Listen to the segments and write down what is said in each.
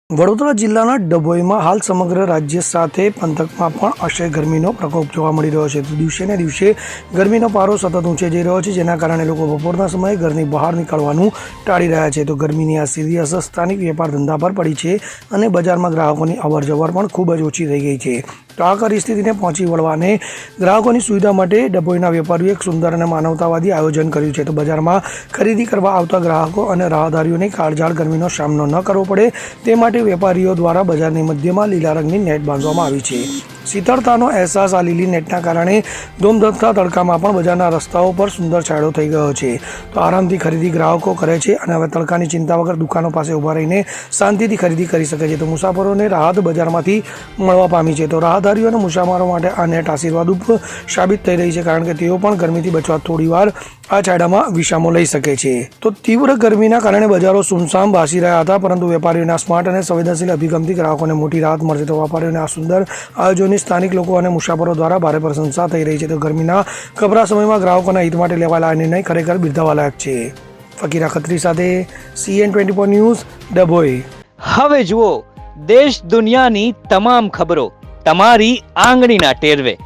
વડોદરા જિલ્લાના ડભોઈમાં હાલ સમગ્ર રાજ્ય સાથે પંથકમાં પણ અસહ્ય ગરમીનો પ્રકોપ જોવા મળી રહ્યો છે. તો દિવસે ને દિવસે ગરમીનો પારો સતત ઊંચે જઈ રહ્યો છે, જેના કારણે લોકો બપોરના સમયે ઘરની બહાર નીકળવાનું ટાળી રહ્યા છે. તો ગરમીની આ સીધી અસર સ્થાનિક વેપાર ધંધા પર પડી છે અને બજારમાં ગ્રાહકોની અવરજવર પણ ખૂબ જ ઓછી થઈ ગઈ છે. તો આ પરિસ્થિતિને પહોંચી વળવાને ગ્રાહકોની સુવિધા માટે ડભોઈના વેપારીઓએ એક સુંદર અને માનવતાવાદી આયોજન કર્યું છે. તો બજારમાં ખરીદી કરવા આવતા ગ્રાહકો અને રાહદારીઓને કાળઝાળ ગરમીનો સામનો ન કરવો પડે તે માટે વેપારીઓ દ્વારા બજારની મધ્યમાં લીલા રંગની નેટ બાંધવામાં આવી છે. શીતળતાનો અહેસાસ આ લીલી નેટના કારણે ધોમધખતા તડકામાં પણ બજારના રસ્તાઓ પર સુંદર છાંયડો થઈ ગયો છે. તો આરામથી ખરીદી ગ્રાહકો કરે છે અને હવે તડકાની ચિંતા વગર દુકાનો પાસે ઊભા રહીને શાંતિથી ખરીદી કરી શકે છે. તો મુસાફરોને રાહત બજારમાંથી મળવા પામી છે. તો રાહદારીઓ અને મુસાફરો માટે આ નેટ આશીર્વાદરૂપ સાબિત થઈ રહી છે, કારણ કે તેઓ પણ ગરમીથી બચવા થોડીવાર આ છાંયડામાં વિશ્રામો લઈ શકે છે. તો તીવ્ર ગરમીના કારણે બજારો સુમસામ ભાસી રહ્યા હતા, પરંતુ વેપારીઓના સ્માર્ટ અને સંવેદનશીલ અભિગમથી ગ્રાહકોને મોટી રાહત મળશે. તો વેપારીઓને આ સુંદર આયોજનની સ્થાનિક લોકો અને મુસાફરો દ્વારા ભારે પ્રશંસા થઈ રહી છે. તો ગરમીના કપરા સમયમાં ગ્રાહકોના હિત માટે લેવાયેલા આ નિર્ણય ખરેખર બિરદાવવા લાયક છે. ફકીરા ખત્રી સાથે CN24 ન્યૂઝ, ડભોઈ. હવે જુઓ દેશ દુનિયાની તમામ ખબરો તમારી આંગળીના ટેરવે.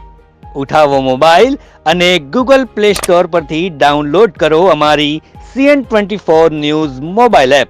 ઉઠાવો મોબાઈલ અને ગૂગલ પ્લે સ્ટોર પરથી ડાઉનલોડ કરો અમારી CN24 ન્યૂઝ મોબાઈલ એપ.